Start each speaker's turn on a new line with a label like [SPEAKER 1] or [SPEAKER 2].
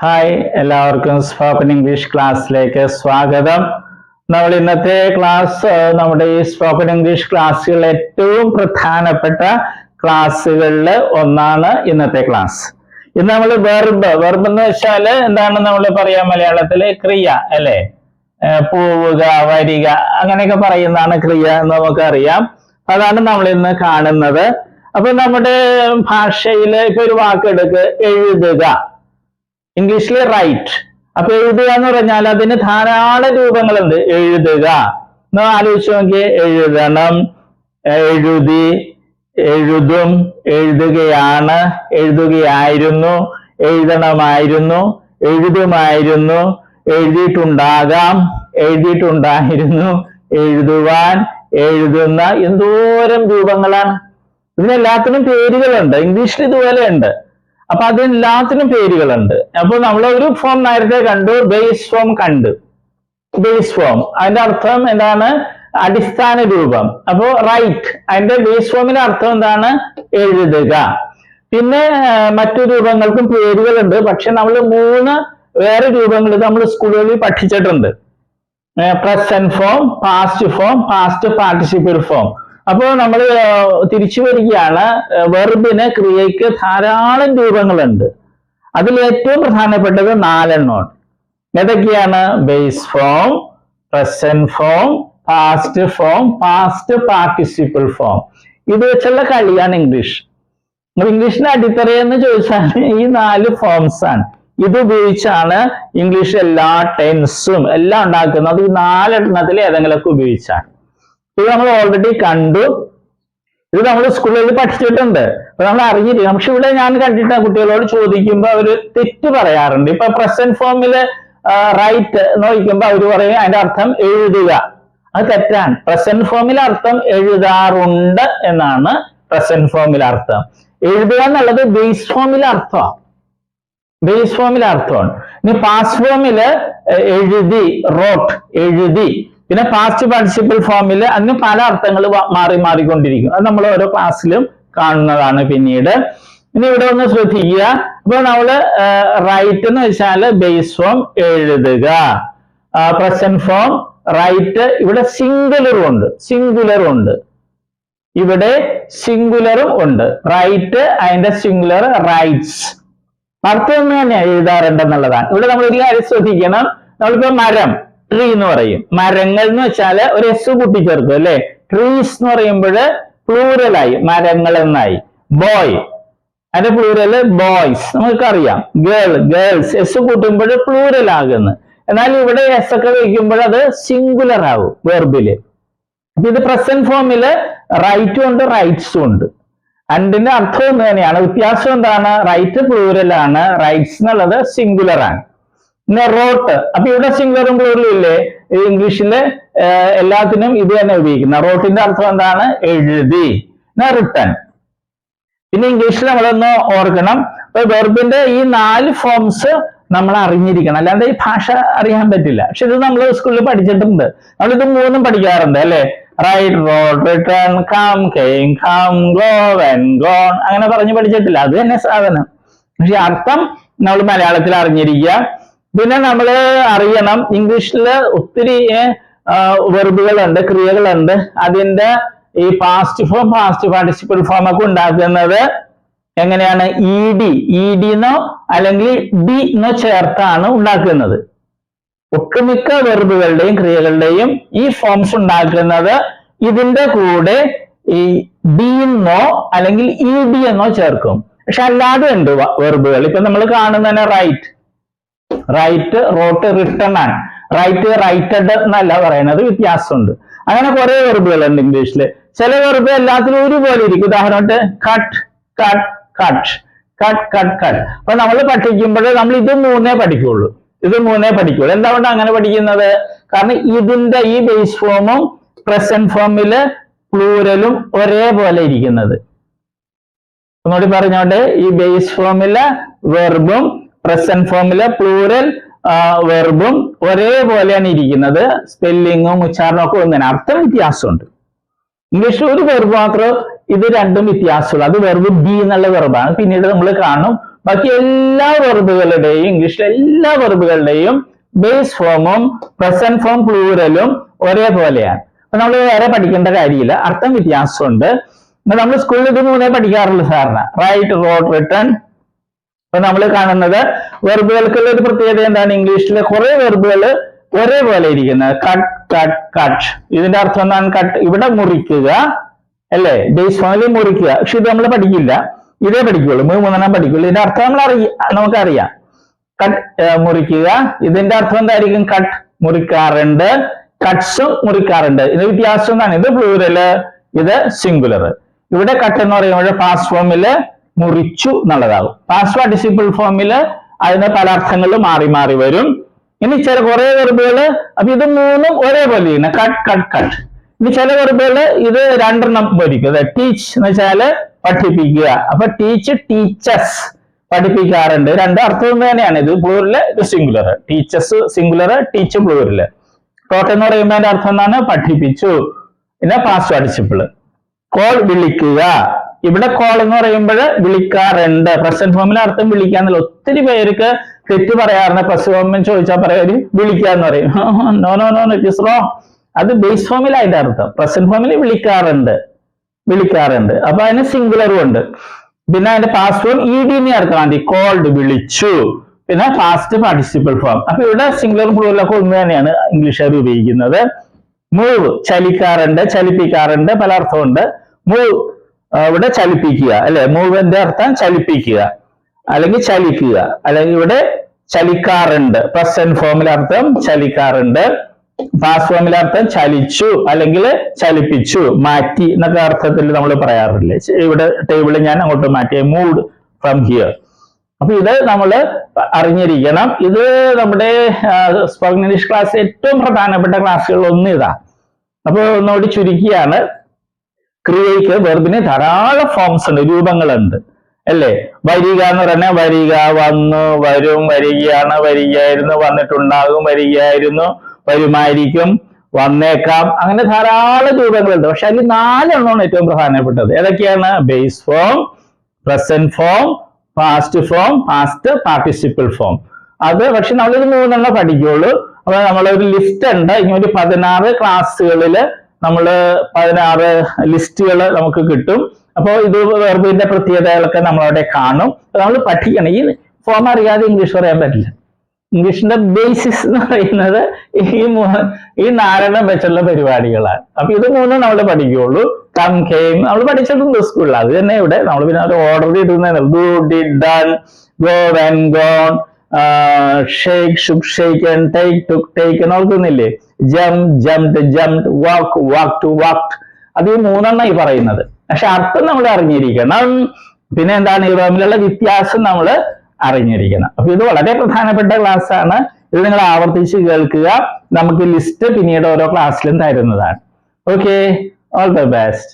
[SPEAKER 1] Hi, എല്ലാവർക്കും spoken English ക്ലാസ്സിലേക്ക് സ്വാഗതം. നമ്മൾ ഇന്നത്തെ ക്ലാസ് നമ്മുടെ ഈ സ്പോക്കൺ ഇംഗ്ലീഷ് ക്ലാസ്സുകളിൽ ഏറ്റവും പ്രധാനപ്പെട്ട ക്ലാസ്സുകളിൽ ഒന്നാണ് ഇന്നത്തെ ക്ലാസ്. ഇന്ന് നമ്മൾ വെർബ് എന്ന് വെച്ചാൽ എന്താണ് നമ്മൾ പറയാ മലയാളത്തില്? ക്രിയ അല്ലെ? പോവുക, വരിക, അങ്ങനെയൊക്കെ പറയുന്നതാണ് ക്രിയ എന്ന് നമുക്കറിയാം. അതാണ് നമ്മൾ ഇന്ന് കാണുന്നത്. അപ്പൊ നമ്മുടെ ഭാഷയിൽ ഇപ്പൊ ഒരു വാക്കെടുക്ക്, എഴുതുക. ഇംഗ്ലീഷിൽ റൈറ്റ്. അപ്പൊ എഴുതുക എന്ന് പറഞ്ഞാൽ അതിന് ധാരാളം രൂപങ്ങളുണ്ട്. എഴുതുക എന്ന് ആലോചിച്ച് നോക്കിയേ. എഴുതണം, എഴുതി, എഴുതും, എഴുതുകയാണ്, എഴുതുകയായിരുന്നു, എഴുതണമായിരുന്നു, എഴുതുമായിരുന്നു, എഴുതിയിട്ടുണ്ടാകാം, എഴുതിയിട്ടുണ്ടായിരുന്നു, എഴുതുവാൻ, എഴുതുന്ന, എന്തോരം രൂപങ്ങളാണ്. ഇതിനെല്ലാത്തിനും പേരുകളുണ്ട്. ഇംഗ്ലീഷിൽ ഇതുപോലെ ഉണ്ട്. അപ്പൊ അതിനെല്ലാത്തിനും പേരുകളുണ്ട്. അപ്പൊ നമ്മൾ ഒരു ഫോം നേരത്തെ കണ്ടു, ബേസ് ഫോം കണ്ടു. ബേസ് ഫോം അതിന്റെ അർത്ഥം എന്താണ്? അടിസ്ഥാന രൂപം. അപ്പോ റൈറ്റ് അതിന്റെ ബേസ് ഫോമിന്റെ അർത്ഥം എന്താണ്? എഴുതുക. പിന്നെ മറ്റു രൂപങ്ങൾക്കും പേരുകളുണ്ട്. പക്ഷെ നമ്മൾ മൂന്ന് വേറെ രൂപങ്ങൾ നമ്മൾ സ്കൂളുകളിൽ പഠിച്ചിട്ടുണ്ട്. Present form, past form, past participle form. അപ്പോൾ നമ്മൾ തിരിച്ചു വരികയാണ്. വെർബിന്, ക്രിയയ്ക്ക് ധാരാളം രൂപങ്ങളുണ്ട്. അതിൽ ഏറ്റവും പ്രധാനപ്പെട്ടത് 4 എണ്ണമാണ്. ഏതൊക്കെയാണ്? Base form, present form, past form, past participle form. ഇത് വെച്ചുള്ള കളിയാണ് ഇംഗ്ലീഷ്. ഇംഗ്ലീഷിന്റെ അടിത്തറയെന്ന് ചോദിച്ചാൽ ഈ 4 ഫോംസ് ആണ്. ഇത് ഉപയോഗിച്ചാണ് ഇംഗ്ലീഷ് എല്ലാ ടെൻസും എല്ലാം ഉണ്ടാക്കുന്നത്. ഈ 4 എണ്ണത്തിൽ ഏതെങ്കിലുമൊക്കെ ഉപയോഗിച്ചാണ്. ഇത് നമ്മൾ ഓൾറെഡി കണ്ടു. ഇത് നമ്മൾ സ്കൂളുകളിൽ പഠിച്ചിട്ടുണ്ട്. അപ്പൊ നമ്മൾ അറിഞ്ഞിരിക്കണം. പക്ഷെ ഇവിടെ ഞാൻ കണ്ടിട്ട് കുട്ടികളോട് ചോദിക്കുമ്പോൾ അവര് തെറ്റ് പറയാറുണ്ട്. ഇപ്പൊ പ്രസന്റ് ഫോമില് റൈറ്റ് നോക്കുമ്പോ അവര് പറയും അതിന്റെ അർത്ഥം എഴുതുക. അത് തെറ്റാണ്. പ്രസന്റ് ഫോമിൽ അർത്ഥം എഴുതാറുണ്ട് എന്നാണ് പ്രസന്റ് ഫോമിൽ അർത്ഥം. എഴുതുക എന്നുള്ളത് ബേസ് ഫോമിൽ അർത്ഥമാണ്. ബേസ് ഫോമിൽ അർത്ഥമാണ്. ഇനി പാസ്റ്റ് ഫോമില് എഴുതി, റോട്ട്, എഴുതി. പിന്നെ പാസ്റ്റ് പാർട്ടിസിപ്പിൾ ഫോമിൽ അതിന് പല അർത്ഥങ്ങൾ മാറിക്കൊണ്ടിരിക്കും. അത് നമ്മൾ ഓരോ ക്ലാസ്സിലും കാണുന്നതാണ് പിന്നീട്. ഇനി ഇവിടെ ഒന്ന് ശ്രദ്ധിക്കുക. അപ്പൊ നമ്മള് റൈറ്റ് എന്ന് വെച്ചാൽ ബേസ് ഫോം എഴുതുക. Present form write. ഇവിടെ സിംഗുലറും ഉണ്ട്, സിംഗുലറും ഉണ്ട്. ഇവിടെ സിംഗുലറും ഉണ്ട്. റൈറ്റ് അതിന്റെ സിംഗുലർ റൈറ്റ്സ്. അർത്ഥം തന്നെ എഴുതാറുണ്ടെന്നുള്ളതാണ്. ഇവിടെ നമ്മൾ ഒരു കാര്യം ശ്രദ്ധിക്കണം. നമ്മളിപ്പോ മരം, ട്രീ എന്ന് പറയും. മരങ്ങൾ എന്ന് വെച്ചാല് ഒരു എസ് കൂട്ടിച്ചേർക്കും അല്ലെ? ട്രീസ് എന്ന് പറയുമ്പോൾ പ്ലൂറലായി, മരങ്ങൾ എന്നായി. ബോയ് അതിന്റെ പ്ലൂറല് ബോയ്സ്. നമുക്കറിയാം. Girl, girls. എസ് കൂട്ടുമ്പോൾ പ്ലൂറൽ ആകുന്നു. എന്നാൽ ഇവിടെ എസ് ഒക്കെ വയ്ക്കുമ്പോൾ അത് സിംഗുലർ ആകും വെർബില്. ഇത് പ്രസന്റ് ഫോമില് റൈറ്റും ഉണ്ട്, റൈറ്റ്സും ഉണ്ട്. രണ്ടിന്റെ അർത്ഥം ഒന്ന് തന്നെയാണ്. വ്യത്യാസം എന്താണ്? റൈറ്റ് പ്ലൂറലാണ്, റൈറ്റ്സ് എന്നുള്ളത് സിംഗുലർ ആണ്. പിന്നെ റോട്ട്. അപ്പൊ ഇവിടെ സിംഗുലറും പ്ലൂറലും ഇല്ലേ? ഇംഗ്ലീഷില് എല്ലാത്തിനും ഇത് തന്നെ ഉപയോഗിക്കുന്നത്. റോട്ടിന്റെ അർത്ഥം എന്താണ്? എഴുതി. റിട്ടൺ. പിന്നെ ഇംഗ്ലീഷിൽ നമ്മളൊന്ന് ഓർക്കണം. അപ്പൊ വെർബിന്റെ ഈ 4 ഫോംസ് നമ്മൾ അറിഞ്ഞിരിക്കണം. അല്ലാണ്ട് ഈ ഭാഷ അറിയാൻ പറ്റില്ല. പക്ഷെ ഇത് നമ്മൾ സ്കൂളിൽ പഠിച്ചിട്ടുണ്ട്. നമ്മളിത് 3 പഠിക്കാറുണ്ട് അല്ലെ? Write, wrote, written, come, came, come, go, went, gone, അങ്ങനെ പറഞ്ഞ് പഠിച്ചിട്ടില്ല. അത് തന്നെ സാധനം. പക്ഷെ അർത്ഥം നമ്മൾ മലയാളത്തിൽ അറിഞ്ഞിരിക്കുക. പിന്നെ നമ്മൾ അറിയണം, ഇംഗ്ലീഷില് ഒത്തിരി വെർബുകളുണ്ട്, ക്രിയകളുണ്ട്. അതിന്റെ ഈ past form, past participle form ഒക്കെ ഉണ്ടാക്കുന്നത് എങ്ങനെയാണ്? ഇ എന്നോ അല്ലെങ്കിൽ ഡി എന്നോ ചേർത്താണ് ഉണ്ടാക്കുന്നത്. ഒട്ടുമിക്ക വെർബുകളുടെയും ക്രിയകളുടെയും ഈ ഫോംസ് ഉണ്ടാക്കുന്നത് ഇതിന്റെ കൂടെ ഈ ഡി എന്നോ അല്ലെങ്കിൽ ഇ ഡി എന്നോ ചേർക്കും. പക്ഷെ അല്ലാതെ ഉണ്ട് വെർബുകൾ. ഇപ്പൊ നമ്മൾ കാണുന്നതന്നെ റൈറ്റ്, റൈറ്റ്, റോട്ട്, റിട്ടൺ ആണ്. റൈറ്റ്, റൈറ്റഡ് എന്നല്ല പറയുന്നത്, വ്യത്യാസമുണ്ട്. അങ്ങനെ കുറെ വെർബുകളുണ്ട് ഇംഗ്ലീഷില്. ചില വെർബ് എല്ലാത്തിലും ഒരുപോലെ ഇരിക്കും. ഉദാഹരണമായിട്ട് cut, cut, cut, cut, cut, cut. അപ്പൊ നമ്മൾ പഠിക്കുമ്പോൾ നമ്മൾ ഇത് 3 പഠിക്കുള്ളൂ. ഇത് 3 പഠിക്കുള്ളൂ. എന്തുകൊണ്ട് അങ്ങനെ പഠിക്കുന്നത്? കാരണം ഇതിന്റെ ഈ ബേസ് ഫോമും പ്രസന്റ് ഫോമില് പ്ലൂരലും ഒരേപോലെ ഇരിക്കുന്നത്. ഒന്നുകൂടി പറഞ്ഞോണ്ട്, ഈ ബേസ് ഫോമിലെ വെർബും പ്രസന്റ് ഫോമിലെ പ്ലൂറൽ വെർബും ഒരേപോലെയാണ് ഇരിക്കുന്നത്. സ്പെല്ലിങ്ങും ഉച്ചാരണവും ഒക്കെ ഒന്നിന്. അർത്ഥം വ്യത്യാസമുണ്ട്. ഇംഗ്ലീഷിൽ ഒരു വെർബ് മാത്രം ഇത് രണ്ടും വ്യത്യാസമുള്ളൂ. അത് വെർബ് ബി എന്നുള്ള വെർബാണ്. പിന്നീട് നമ്മൾ കാണും. ബാക്കി എല്ലാ വെർബുകളുടെയും ഇംഗ്ലീഷിലെ എല്ലാ വെർബുകളുടെയും ബേസ് ഫോമും പ്രസന്റ് ഫോം പ്ലൂറലും ഒരേപോലെയാണ്. അപ്പൊ നമ്മൾ വേറെ പഠിക്കേണ്ട കാര്യമില്ല, അർത്ഥം വ്യത്യാസമുണ്ട്. നമ്മൾ സ്കൂളിൽ ഇത് മൂന്നേ പഠിക്കാറുള്ളൂ സാറിന്, റൈറ്റ്, റോട്ട്, റിട്ടൺ. അപ്പൊ നമ്മൾ കാണുന്നത് വെർബുകൾക്കുള്ള ഒരു പ്രത്യേകത എന്താണ്? ഇംഗ്ലീഷിലെ കുറെ വെർബുകൾ ഒരേപോലെ ഇരിക്കുന്നത്. Cut, cut, cut. ഇതിന്റെ അർത്ഥം എന്താണ്? കട്ട്, ഇവിടെ മുറിക്കുക അല്ലേ, ബേസ് ഫോമിൽ മുറിക്കുക. പക്ഷെ ഇത് നമ്മൾ പഠിക്കില്ല, ഇതേ പഠിക്കുള്ളൂ, മൂന്നെണ്ണം പഠിക്കുള്ളൂ. ഇതിന്റെ അർത്ഥം നമുക്കറിയാം. കട്ട്, മുറിക്കുക. ഇതിന്റെ അർത്ഥം എന്തായിരിക്കും? കട്ട്, മുറിക്കാറുണ്ട്. കട്ട്സും മുറിക്കാറുണ്ട്. ഇത് വ്യത്യാസം എന്താണ്? ഇത് പ്ലൂറല്, ഇത് സിംഗുലർ. ഇവിടെ കട്ട് എന്ന് പറയുമ്പോൾ പാസ്റ്റ് ഫോമില് മുറിച്ചു എന്നുള്ളതാകും. പാസ്റ്റ് പാർട്ടിസിപ്പിൾ ഫോമില് അതിന് പല അർത്ഥങ്ങളും മാറി മാറി വരും. ഇനി ചില കുറെ വെർബുകള്, അപ്പൊ ഇത് മൂന്നും ഒരേപോലെ ഇരിക്കണം, കട്ട്, കട്ട്, കട്ട്. ഇനി ചില വെർബുകള് ഇത് രണ്ടെണ്ണം വരിക്കും. ടീച്ച് എന്ന് വെച്ചാല് പഠിപ്പിക്കുക. അപ്പൊ ടീച്ച്, ടീച്ചസ്, പഠിപ്പിക്കാറുണ്ട്. രണ്ടും അർത്ഥം തന്നെയാണ്. ഇത് പ്ലൂറല്, ഇത് singular. Teaches singular, teach plural. Taught എന്ന് പറയുമ്പോൾ അതിന്റെ അർത്ഥം എന്താണ്? പഠിപ്പിച്ചു. പിന്നെ പാസ്റ്റ് പാർട്ടിസിപ്പിൾ. കോൾ, വിളിക്കുക. ഇവിടെ കോൾ എന്ന് പറയുമ്പോൾ വിളിക്കാറുണ്ട്. പ്രസന്റ് ഫോമിൽ അർത്ഥം വിളിക്കാന്നല്ല. ഒത്തിരി പേർക്ക് തെറ്റ് പറയാറുണ്ട്. പ്രസന്റ് ഫോമിൽ ചോദിച്ചാൽ പറയാം വിളിക്കാന്ന് പറയും. No no no, it is wrong. അത് ബേസ് ഫോമിൽ അതിന്റെ അർത്ഥം. പ്രസന്റ് ഫോമിൽ വിളിക്കാറുണ്ട്, വിളിക്കാറുണ്ട്. അപ്പൊ അതിന് സിംഗുലറും ഉണ്ട്. പിന്നെ അതിന്റെ പാസ്റ്റ് ഫോം ED ചേർക്കാൻ മതി. കോൾഡ്, വിളിച്ചു. പിന്നെ പാസ്റ്റ് പാർട്ടിസിപ്പിൾ ഫോം. അപ്പൊ ഇവിടെ സിംഗുലർ പ്ലൂറലൊക്കെ ഒന്ന് തന്നെയാണ് ഇംഗ്ലീഷുകാർ ഉപയോഗിക്കുന്നത്. മൂവ്, ചലിക്കാറുണ്ട്, ചലിപ്പിക്കാറുണ്ട്, പല അർത്ഥമുണ്ട്. മൂവ്, ഇവിടെ ചലിപ്പിക്കുക അല്ലെ, മൂവിന്റെ അർത്ഥം ചലിപ്പിക്കുക അല്ലെങ്കിൽ ചലിക്കുക. അല്ലെങ്കിൽ ഇവിടെ ചലിക്കാറുണ്ട്, പ്രസന്റ് ഫോമിലെ അർത്ഥം ചലിക്കാറുണ്ട്. പാസ്റ്റ് ഫോമിലെ അർത്ഥം ചലിച്ചു അല്ലെങ്കിൽ ചലിപ്പിച്ചു, മാറ്റി എന്നൊക്കെ അർത്ഥത്തിൽ നമ്മൾ പറയാറില്ലേ. ഇവിടെ ടേബിളിൽ ഞാൻ അങ്ങോട്ട് മാറ്റി, മൂവ്ഡ് ഫ്രം ഹിയർ. അപ്പൊ ഇത് നമ്മൾ അറിഞ്ഞിരിക്കണം. ഇത് നമ്മുടെ സ്പോക്കൺ ഇംഗ്ലീഷ് ക്ലാസ് ഏറ്റവും പ്രധാനപ്പെട്ട ക്ലാസ്സുകളിൽ ഒന്ന് ഇതാ. അപ്പൊ ഒന്നുകൂടി ചുരുക്കിയാണ്, ക്രിയയ്ക്ക് വെർബിന് ധാരാളം ഫോംസ് ഉണ്ട്, രൂപങ്ങളുണ്ട് അല്ലേ. വരിക എന്ന് പറഞ്ഞാൽ വരിക, വന്നു, വരും, വരികയാണ്, വരികയായിരുന്നു, വന്നിട്ടുണ്ടാകും, വരികയായിരുന്നു, വരുമായിരിക്കും, വന്നേക്കാം, അങ്ങനെ ധാരാളം രൂപങ്ങളുണ്ട്. പക്ഷെ അതിൽ 4 എണ്ണമാണ് ഏറ്റവും പ്രധാനപ്പെട്ടത്. ഏതൊക്കെയാണ്? Base form, present form, past form, past participle form. അത് പക്ഷെ നമ്മളിത് 3 എണ്ണം പഠിക്കുള്ളൂ. അപ്പൊ നമ്മളൊരു ലിസ്റ്റ് ഉണ്ട്. ഇനി ഒരു 16 ക്ലാസ്സുകളിൽ നമ്മൾ 16 ലിസ്റ്റുകൾ നമുക്ക് കിട്ടും. അപ്പോൾ ഇത് വെർബിന്റെ പ്രത്യേകതകളൊക്കെ നമ്മളവിടെ കാണും. നമ്മൾ പഠിക്കണം. ഈ ഫോം അറിയാതെ ഇംഗ്ലീഷ് പറയാൻ പറ്റില്ല. ഇംഗ്ലീഷിന്റെ ബേസിസ് എന്ന് പറയുന്നത് ഈ 4 എണ്ണം വെച്ചുള്ള പരിപാടികളാണ്. അപ്പൊ ഇത് 3 നമ്മൾ പഠിക്കുകയുള്ളൂ. കം, കെയിം നമ്മൾ പഠിച്ചിട്ടുണ്ട് സ്കൂളിൽ. അത് തന്നെ ഇവിടെ നമ്മൾ പിന്നെ ഒരു ഓർഡർ ഇടുന്നത്. Do, did, done, go, went, gone, shake, shook, shaken, take, took, taken. ഓർക്കുന്നില്ലേ? Jump, jumped, jumped, walk, walked, walked. അത് ഈ 3 എണ്ണം ഈ പറയുന്നത്. പക്ഷെ അർത്ഥം നമ്മൾ അറിഞ്ഞിരിക്കണം. പിന്നെ എന്താണ് ഈ തമ്മിലുള്ള വ്യത്യാസം നമ്മൾ അറിഞ്ഞിരിക്കണം. അപ്പൊ ഇത് വളരെ പ്രധാനപ്പെട്ട ക്ലാസ് ആണ്. ഇത് നിങ്ങൾ ആവർത്തിച്ച് കേൾക്കുക. നമുക്ക് ലിസ്റ്റ് പിന്നീട് ഓരോ ക്ലാസ്സിലും തരുന്നതാണ്. Okay, all the best.